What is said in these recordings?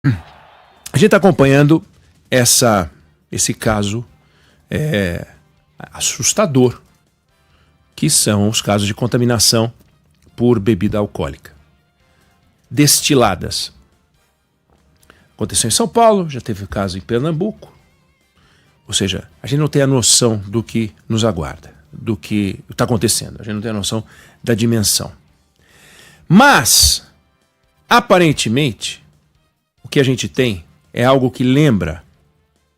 A gente está acompanhando esse caso assustador, que são os casos de contaminação por bebida alcoólica. Destiladas. Aconteceu em São Paulo, já teve caso em Pernambuco. Ou seja, a gente não tem a noção do que nos aguarda, do que está acontecendo. A gente não tem a noção da dimensão. Mas, aparentemente, o que a gente tem é algo que lembra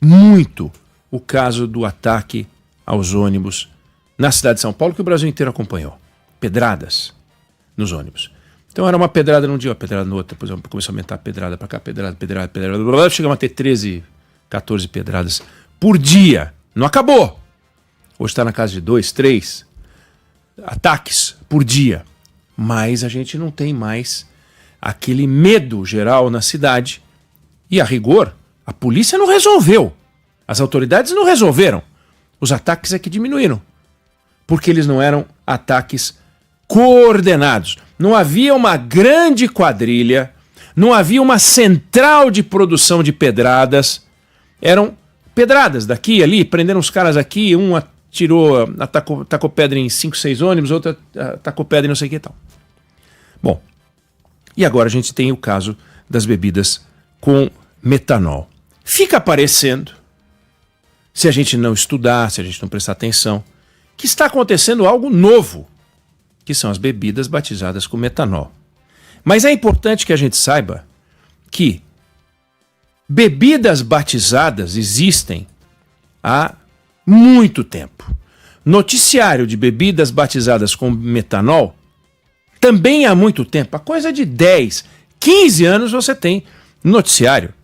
muito o caso do ataque aos ônibus na cidade de São Paulo, que o Brasil inteiro acompanhou. Pedradas nos ônibus. Então era uma pedrada num dia, uma pedrada no outro, depois começou a aumentar a pedrada para cá, pedrada, chegamos a ter 13, 14 pedradas por dia. Não acabou. Hoje está na casa de 2, 3 ataques por dia. Mas a gente não tem mais aquele medo geral na cidade. E a rigor, a polícia não resolveu. As autoridades não resolveram. Os ataques é que diminuíram. Porque eles não eram ataques coordenados. Não havia uma grande quadrilha, não havia uma central de produção de pedradas. Eram pedradas daqui e ali, prenderam os caras aqui, um tacou pedra em 5, 6 ônibus, outro tacou pedra em não sei o que e tal. Bom, e agora a gente tem o caso das bebidas com metanol. Fica parecendo, se a gente não estudar, se a gente não prestar atenção, que está acontecendo algo novo, que são as bebidas batizadas com metanol. Mas é importante que a gente saiba que bebidas batizadas existem há muito tempo. Noticiário de bebidas batizadas com metanol também há muito tempo. Há coisa de 10, 15 anos você tem noticiário.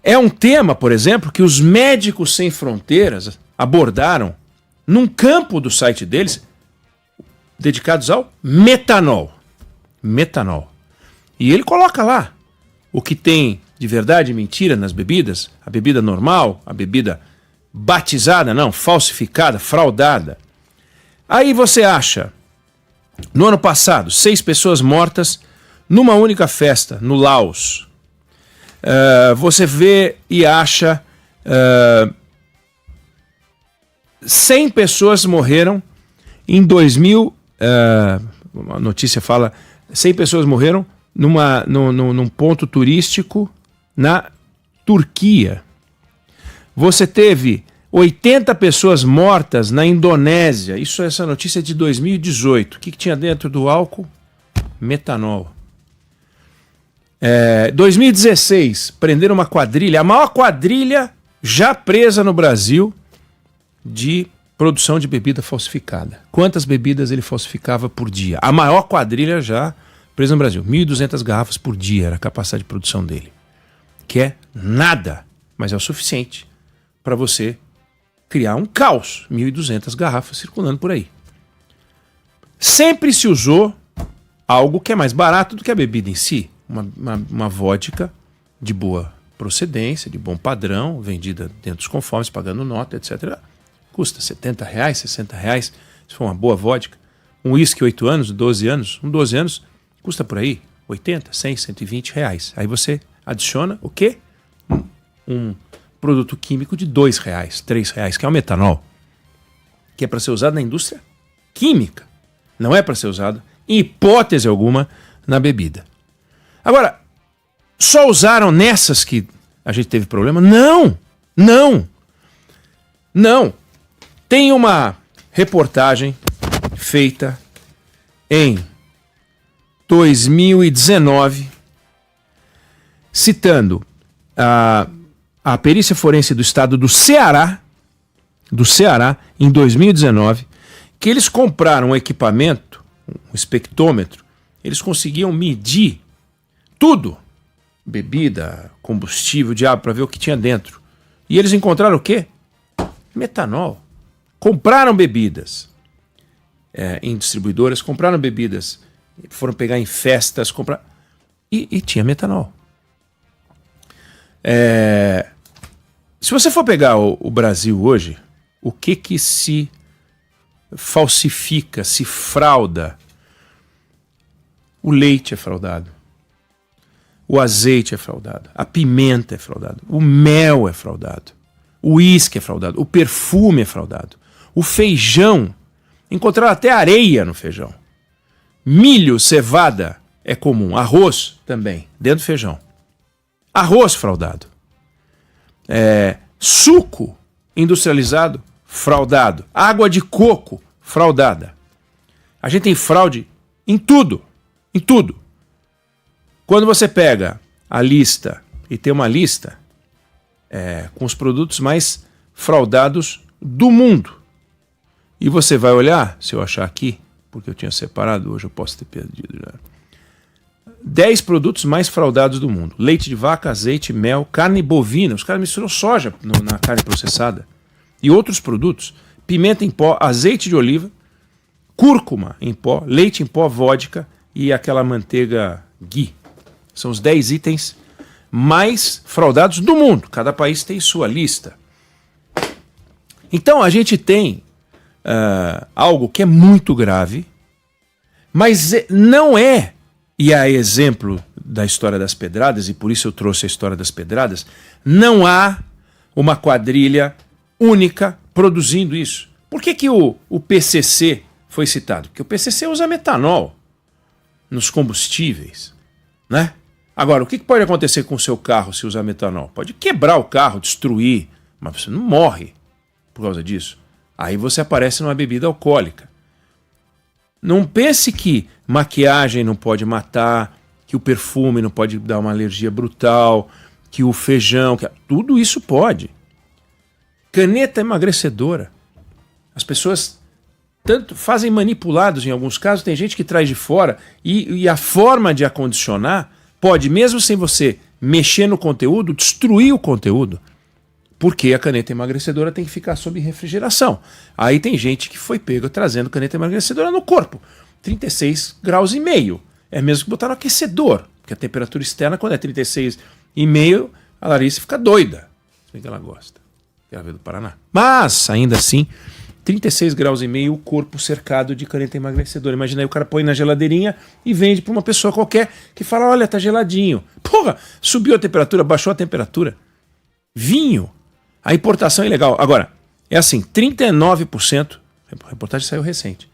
É um tema, por exemplo, que os Médicos Sem Fronteiras abordaram num campo do site deles dedicados ao metanol. Metanol. E ele coloca lá o que tem de verdade e mentira nas bebidas, a bebida normal, a bebida batizada, não, falsificada, fraudada. Aí você acha, no ano passado, 6 pessoas mortas numa única festa, no Laos. Você vê e acha 100 pessoas morreram em 2000. A notícia fala 100 pessoas morreram num ponto turístico na Turquia. Você teve 80 pessoas mortas na Indonésia. Essa notícia é de 2018. O que tinha dentro do álcool? Metanol. 2016, prenderam uma quadrilha, a maior quadrilha já presa no Brasil de produção de bebida falsificada. Quantas bebidas ele falsificava por dia? A maior quadrilha já presa no Brasil. 1.200 garrafas por dia era a capacidade de produção dele. Que é nada, mas é o suficiente para você criar um caos. 1.200 garrafas circulando por aí. Sempre se usou algo que é mais barato do que a bebida em si. Uma vodka de boa procedência, de bom padrão, vendida dentro dos conformes, pagando nota, etc. Custa R$70, R$60, se for uma boa vodka. Um uísque 8 anos, 12 anos, 12 anos, custa por aí 80, 100, R$120. Aí você adiciona o quê? Um produto químico de R$2, R$3, que é o metanol, que é para ser usado na indústria química. Não é para ser usado, em hipótese alguma, na bebida. Agora, só usaram nessas que a gente teve problema? Não! Tem uma reportagem feita em 2019, citando a perícia forense do estado do Ceará, em 2019, que eles compraram um equipamento, um espectrômetro, eles conseguiam medir tudo, bebida, combustível, diabo, para ver o que tinha dentro. E eles encontraram o quê? Metanol. Compraram bebidas em distribuidoras, compraram bebidas, foram pegar em festas, e tinha metanol. Se você for pegar o Brasil hoje, o que se falsifica, se frauda? O leite é fraudado. o azeite é fraudado, a pimenta é fraudado, o mel é fraudado, o uísque é fraudado, o perfume é fraudado, o feijão, encontraram até areia no feijão. Milho, cevada é comum, arroz também, dentro do feijão. Arroz fraudado. Suco industrializado, fraudado. Água de coco, fraudada. A gente tem fraude em tudo, em tudo. Quando você pega a lista, e tem uma lista com os produtos mais fraudados do mundo, e você vai olhar, se eu achar aqui, porque eu tinha separado, hoje eu posso ter perdido já. 10 produtos mais fraudados do mundo. Leite de vaca, azeite, mel, carne bovina. Os caras misturam soja na carne processada. E outros produtos. Pimenta em pó, azeite de oliva, cúrcuma em pó, leite em pó, vodka e aquela manteiga ghee. São os 10 itens mais fraudados do mundo. Cada país tem sua lista. Então a gente tem algo que é muito grave, mas não é, e a exemplo da história das pedradas, e por isso eu trouxe a história das pedradas, não há uma quadrilha única produzindo isso. Por que o PCC foi citado? Porque o PCC usa metanol nos combustíveis, né? Agora, o que pode acontecer com o seu carro se usar metanol? Pode quebrar o carro, destruir, mas você não morre por causa disso. Aí você aparece numa bebida alcoólica. Não pense que maquiagem não pode matar, que o perfume não pode dar uma alergia brutal, que o feijão... Tudo isso pode. Caneta emagrecedora. As pessoas tanto fazem manipulados em alguns casos, tem gente que traz de fora e a forma de acondicionar pode, mesmo sem você mexer no conteúdo, destruir o conteúdo. Porque a caneta emagrecedora tem que ficar sob refrigeração. Aí tem gente que foi pego trazendo caneta emagrecedora no corpo. 36 graus e meio. É mesmo que botar no aquecedor. Porque a temperatura externa, quando é 36,5, a Larissa fica doida. Se bem que ela gosta. Ela veio do Paraná. Mas, ainda assim, 36 graus e meio, o corpo cercado de caneta emagrecedora. Imagina aí, o cara põe na geladeirinha e vende para uma pessoa qualquer que fala, olha, tá geladinho. Porra, subiu a temperatura, baixou a temperatura. Vinho. A importação é ilegal. Agora, é assim, 39%, a reportagem saiu recente,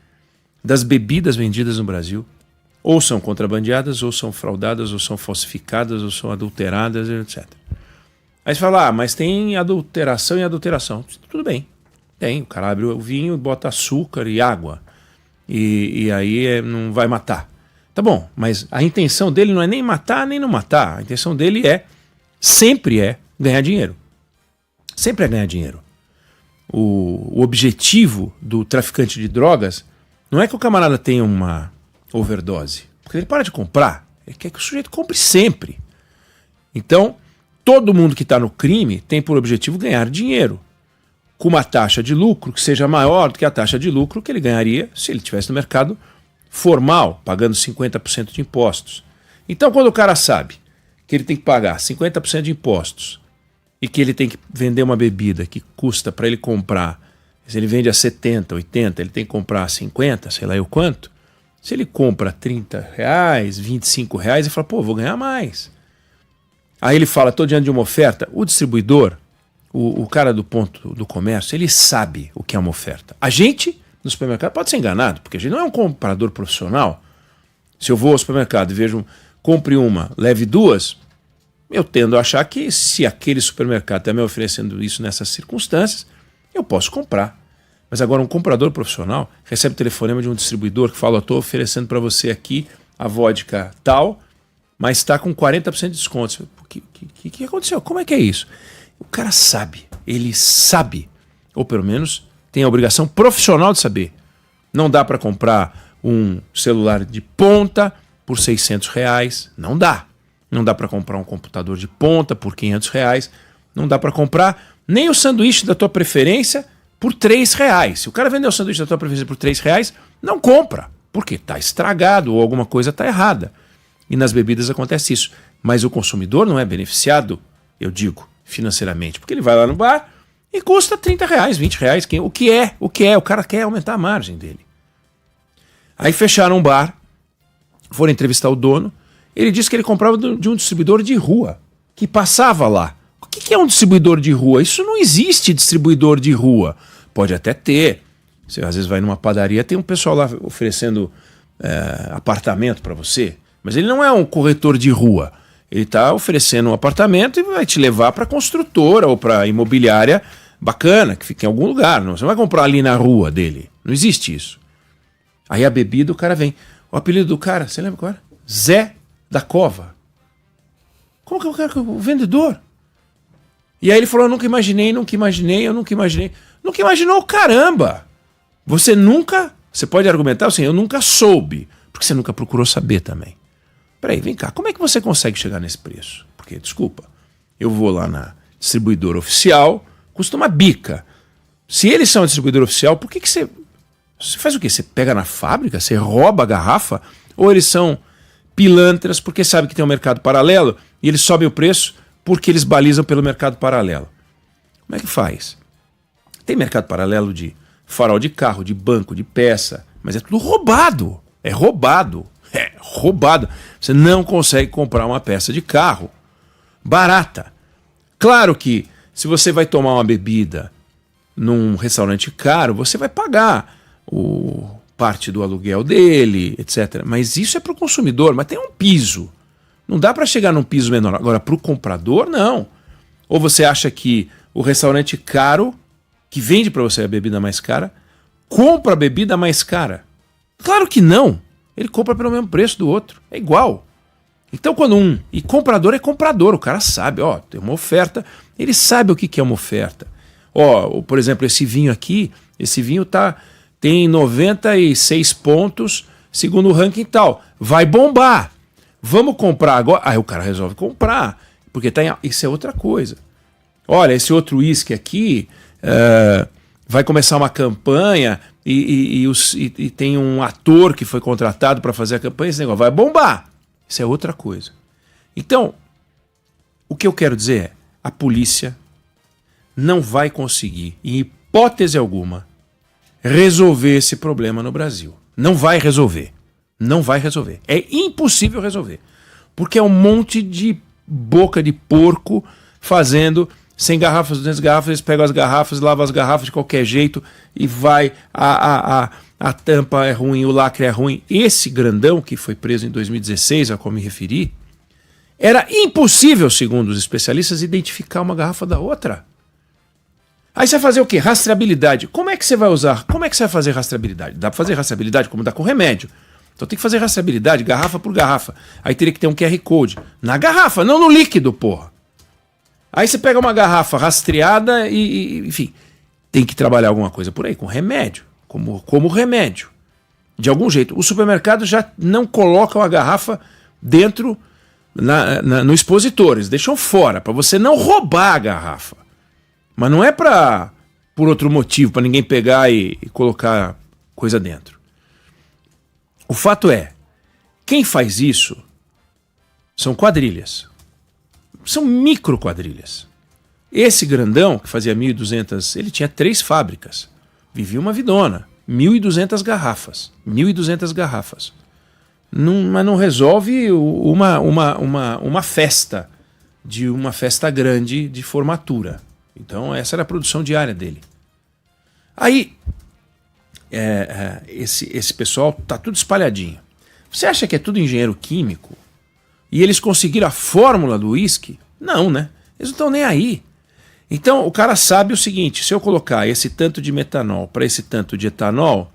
das bebidas vendidas no Brasil ou são contrabandeadas, ou são fraudadas, ou são falsificadas, ou são adulteradas, etc. Aí você fala, mas tem adulteração e adulteração. Tudo bem, tem. O cara abre o vinho e bota açúcar e água. E aí não vai matar. Tá bom, mas a intenção dele não é nem matar, nem não matar. A intenção dele sempre é ganhar dinheiro. Sempre é ganhar dinheiro. O objetivo do traficante de drogas não é que o camarada tenha uma overdose. Porque ele para de comprar. Ele quer que o sujeito compre sempre. Então, todo mundo que está no crime tem por objetivo ganhar dinheiro. Com uma taxa de lucro que seja maior do que a taxa de lucro que ele ganharia se ele estivesse no mercado formal, pagando 50% de impostos. Então, quando o cara sabe que ele tem que pagar 50% de impostos e que ele tem que vender uma bebida que custa para ele comprar, se ele vende a 70, 80, ele tem que comprar a 50, sei lá eu quanto, se ele compra R$30, R$25, ele fala, pô, vou ganhar mais. Aí ele fala, estou diante de uma oferta, o distribuidor, o cara do ponto do comércio, ele sabe o que é uma oferta. A gente, no supermercado, pode ser enganado, porque a gente não é um comprador profissional. Se eu vou ao supermercado e vejo, compre uma, leve duas, eu tendo a achar que se aquele supermercado está me oferecendo isso nessas circunstâncias, eu posso comprar. Mas agora um comprador profissional recebe o telefonema de um distribuidor que fala, estou oferecendo para você aqui a vodka tal, mas está com 40% de desconto. O que aconteceu? Como é que é isso? O cara sabe, ele sabe, ou pelo menos tem a obrigação profissional de saber. Não dá para comprar um celular de ponta por R$600, não dá. Não dá para comprar um computador de ponta por R$500, não dá para comprar nem o sanduíche da tua preferência por R$3. Se o cara vender o sanduíche da tua preferência por R$3, não compra, porque está estragado ou alguma coisa está errada. E nas bebidas acontece isso. Mas o consumidor não é beneficiado, eu digo, financeiramente, porque ele vai lá no bar e custa R$30, R$20. O que é? O cara quer aumentar a margem dele. Aí fecharam um bar, foram entrevistar o dono Ele disse que ele comprava de um distribuidor de rua, que passava lá. O que é um distribuidor de rua? Isso não existe distribuidor de rua. Pode até ter. Você às vezes vai numa padaria, tem um pessoal lá oferecendo apartamento para você, mas ele não é um corretor de rua. Ele está oferecendo um apartamento e vai te levar para construtora ou para imobiliária bacana, que fica em algum lugar. Não, você não vai comprar ali na rua dele. Não existe isso. Aí a bebida, o cara vem. O apelido do cara, você lembra qual era? Zé da Cova. Como que é o cara? O vendedor. E aí ele falou, eu nunca imaginei. Nunca imaginou, caramba! Você pode argumentar assim, eu nunca soube, porque você nunca procurou saber também. Peraí, vem cá, como é que você consegue chegar nesse preço? Porque, desculpa, eu vou lá na distribuidora oficial, custa uma bica. Se eles são a distribuidora oficial, por que você faz o quê? Você pega na fábrica? Você rouba a garrafa? Ou eles são pilantras porque sabem que tem um mercado paralelo e eles sobem o preço porque eles balizam pelo mercado paralelo? Como é que faz? Tem mercado paralelo de farol de carro, de banco, de peça, mas é tudo roubado. É roubado. É roubado. Você não consegue comprar uma peça de carro barata. Claro que se você vai tomar uma bebida num restaurante caro, você vai pagar parte do aluguel dele, etc. Mas isso é para o consumidor, mas tem um piso. Não dá para chegar num piso menor. Agora, para o comprador, não. Ou você acha que o restaurante caro, que vende para você a bebida mais cara, compra a bebida mais cara? Claro que não. Ele compra pelo mesmo preço do outro. É igual. Então, quando e comprador é comprador, o cara sabe, tem uma oferta, ele sabe o que é uma oferta. Por exemplo, esse vinho aqui, tem 96 pontos, segundo o ranking tal. Vai bombar. Vamos comprar agora? Aí o cara resolve comprar, porque isso é outra coisa. Olha, esse outro uísque aqui vai começar uma campanha e tem um ator que foi contratado para fazer a campanha, esse negócio vai bombar. Isso é outra coisa. Então, o que eu quero dizer é, a polícia não vai conseguir, em hipótese alguma, resolver esse problema no Brasil. Não vai resolver. Não vai resolver. É impossível resolver. Porque é um monte de boca de porco fazendo 100 garrafas, 200 garrafas, eles pegam as garrafas, lavam as garrafas de qualquer jeito e vai, a tampa é ruim, o lacre é ruim. Esse grandão que foi preso em 2016, a qual me referi, era impossível, segundo os especialistas, identificar uma garrafa da outra. Aí você vai fazer o quê? Rastreabilidade. Como é que você vai usar? Como é que você vai fazer rastreabilidade? Dá para fazer rastreabilidade como dá com remédio. Então tem que fazer rastreabilidade, garrafa por garrafa. Aí teria que ter um QR Code. Na garrafa, não no líquido, porra. Aí você pega uma garrafa rastreada enfim, tem que trabalhar alguma coisa por aí, com remédio. Como remédio. De algum jeito. Os supermercados já não colocam a garrafa dentro no expositor. Eles deixam fora, para você não roubar a garrafa. Mas não é por outro motivo, para ninguém pegar e colocar coisa dentro. O fato é, quem faz isso são quadrilhas. São micro quadrilhas. Esse grandão, que fazia 1.200, ele tinha 3 fábricas. Vivia uma vidona. 1.200 garrafas. 1.200 garrafas. Mas não resolve uma festa, de uma festa grande de formatura. Então essa era a produção diária dele. Aí, esse pessoal tá tudo espalhadinho. Você acha que é tudo engenheiro químico? E eles conseguiram a fórmula do uísque? Não, né? Eles não estão nem aí. Então o cara sabe o seguinte, se eu colocar esse tanto de metanol para esse tanto de etanol,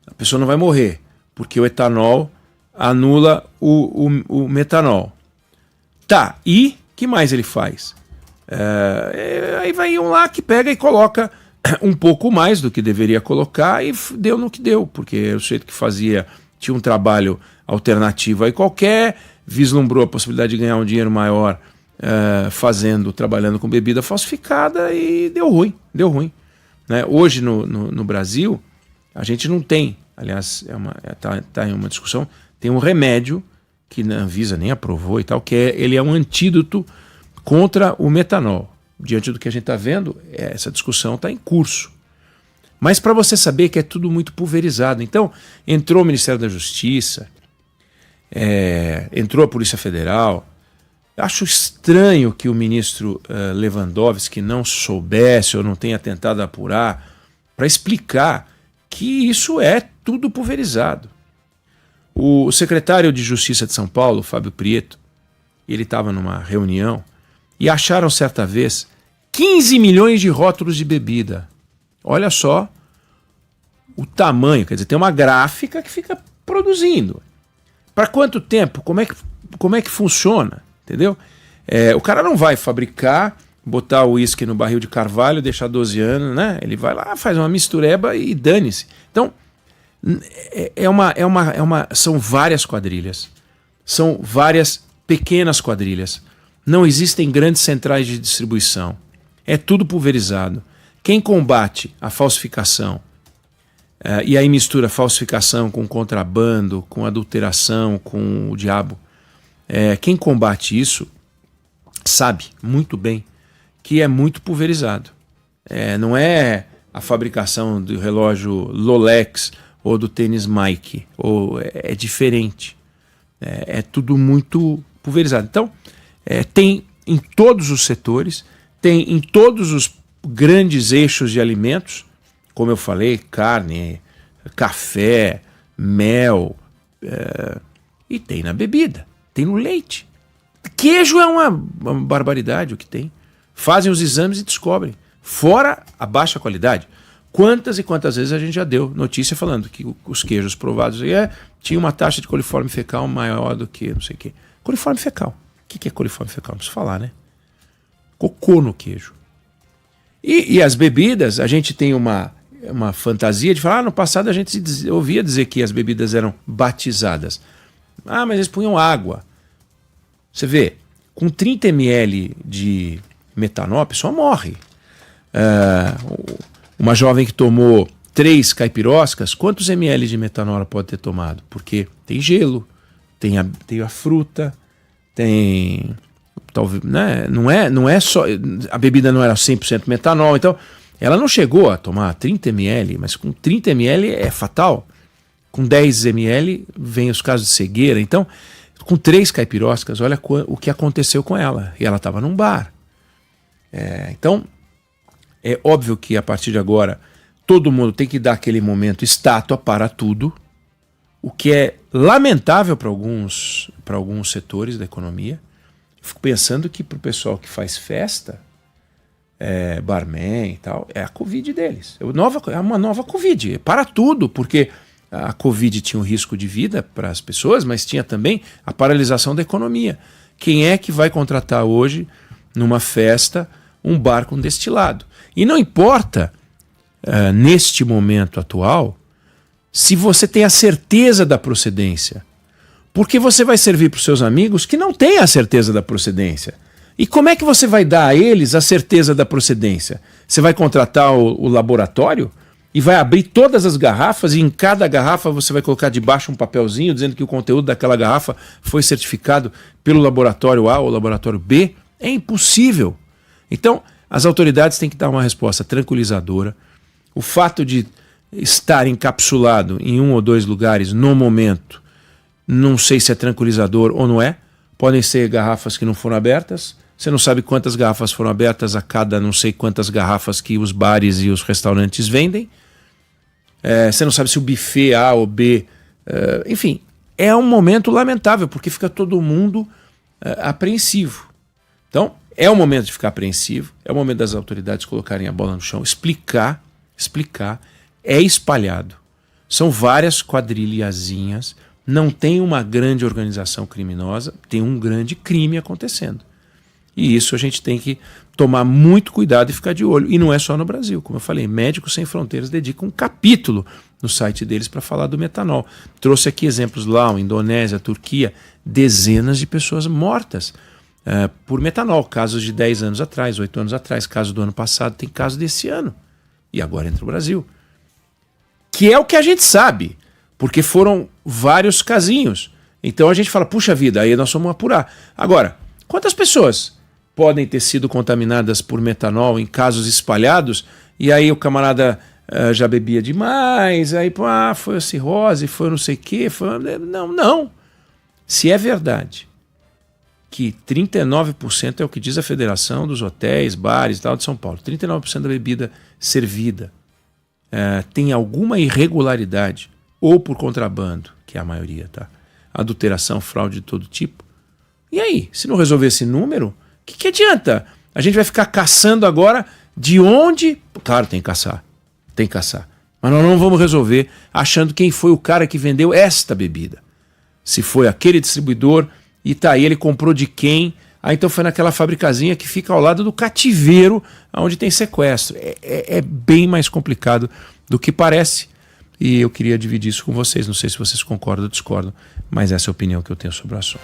a pessoa não vai morrer, porque o etanol anula o metanol. Tá, e que mais ele faz? Aí vai um lá que pega e coloca um pouco mais do que deveria colocar e deu no que deu, porque o sujeito que fazia tinha um trabalho alternativo aí qualquer, vislumbrou a possibilidade de ganhar um dinheiro maior trabalhando com bebida falsificada e deu ruim, né? Hoje no Brasil a gente não tem, aliás, tá em uma discussão, tem um remédio que a Anvisa nem aprovou e tal, ele é um antídoto contra o metanol. Diante do que a gente está vendo, essa discussão está em curso. Mas para você saber que é tudo muito pulverizado. Então, entrou o Ministério da Justiça, entrou a Polícia Federal. Acho estranho que o ministro Lewandowski não soubesse ou não tenha tentado apurar para explicar que isso é tudo pulverizado. O secretário de Justiça de São Paulo, Fábio Prieto, ele estava numa reunião e acharam certa vez 15 milhões de rótulos de bebida. Olha só o tamanho, quer dizer, tem uma gráfica que fica produzindo. Para quanto tempo? Como é que funciona? Entendeu? O cara não vai fabricar, botar o uísque no barril de carvalho, deixar 12 anos, né? Ele vai lá, faz uma mistureba e dane-se. Então, são várias quadrilhas. São várias pequenas quadrilhas. Não existem grandes centrais de distribuição. É tudo pulverizado. Quem combate a falsificação, e aí mistura falsificação com contrabando, com adulteração, com o diabo, quem combate isso sabe muito bem que é muito pulverizado. Não é a fabricação do relógio Rolex ou do tênis Nike, é diferente. É tudo muito pulverizado. Então, tem em todos os setores, tem em todos os grandes eixos de alimentos, como eu falei, carne, café, mel, e tem na bebida, tem no leite. Queijo é uma barbaridade o que tem. Fazem os exames e descobrem. Fora a baixa qualidade. Quantas e quantas vezes a gente já deu notícia falando que os queijos provados tinham uma taxa de coliforme fecal maior do que não sei o quê. Coliforme fecal. O que é coliforme fecal? Não preciso falar, né? Cocô no queijo. E as bebidas, a gente tem uma fantasia de falar, no passado a gente ouvia dizer que as bebidas eram batizadas. Mas eles punham água. Você vê, com 30 ml de metanol, a pessoa morre. Uma jovem que tomou 3 caipiroscas, quantos ml de metanol ela pode ter tomado? Porque tem gelo, tem a fruta, tem... Talvez, né? Não é só... A bebida não era 100% metanol, então ela não chegou a tomar 30 ml, mas com 30 ml é fatal. Com 10 ml vem os casos de cegueira. Então, com 3 caipiroscas, olha o que aconteceu com ela. E ela estava num bar. Então, é óbvio que a partir de agora todo mundo tem que dar aquele momento estátua para tudo, o que é lamentável para alguns setores da economia. Fico pensando que para o pessoal que faz festa, barman e tal, é a Covid deles. É uma nova Covid. Para tudo, porque a Covid tinha um risco de vida para as pessoas, mas tinha também a paralisação da economia. Quem é que vai contratar hoje, numa festa, um bar com destilado? E não importa, neste momento atual, se você tem a certeza da procedência. Porque você vai servir para os seus amigos que não têm a certeza da procedência. E como é que você vai dar a eles a certeza da procedência? Você vai contratar o laboratório e vai abrir todas as garrafas e em cada garrafa você vai colocar debaixo um papelzinho dizendo que o conteúdo daquela garrafa foi certificado pelo laboratório A ou laboratório B? É impossível. Então, as autoridades têm que dar uma resposta tranquilizadora. O fato de estar encapsulado em 1 ou 2 lugares no momento, não sei se é tranquilizador ou não é. Podem ser garrafas que não foram abertas. Você não sabe quantas garrafas foram abertas a cada não sei quantas garrafas que os bares e os restaurantes vendem. Você não sabe se o buffet A ou B... enfim, é um momento lamentável, porque fica todo mundo apreensivo. Então, é o momento de ficar apreensivo, é o momento das autoridades colocarem a bola no chão, explicar, é espalhado. São várias quadrilhazinhas, não tem uma grande organização criminosa, tem um grande crime acontecendo. E isso a gente tem que tomar muito cuidado e ficar de olho. E não é só no Brasil. Como eu falei, Médicos Sem Fronteiras dedica um capítulo no site deles para falar do metanol. Trouxe aqui exemplos lá, Indonésia, Turquia, dezenas de pessoas mortas por metanol. Casos de 10 anos atrás, 8 anos atrás, caso do ano passado, tem caso desse ano. E agora entra o Brasil. Que é o que a gente sabe, porque foram vários casinhos. Então a gente fala, puxa vida, aí nós vamos apurar. Agora, quantas pessoas podem ter sido contaminadas por metanol em casos espalhados, e aí o camarada já bebia demais, aí foi a cirrose, foi não sei o quê, não. Se é verdade que 39% é o que diz a Federação dos Hotéis, Bares e tal de São Paulo, 39% da bebida servida tem alguma irregularidade, ou por contrabando, que é a maioria, tá? Adulteração, fraude de todo tipo. E aí, se não resolver esse número, o que adianta? A gente vai ficar caçando agora de onde... Claro, tem que caçar. Tem que caçar. Mas nós não vamos resolver achando quem foi o cara que vendeu esta bebida. Se foi aquele distribuidor e tá aí, ele comprou de quem? Ah, então foi naquela fabricazinha que fica ao lado do cativeiro onde tem sequestro. É bem mais complicado do que parece. E eu queria dividir isso com vocês. Não sei se vocês concordam ou discordam, mas essa é a opinião que eu tenho sobre o assunto.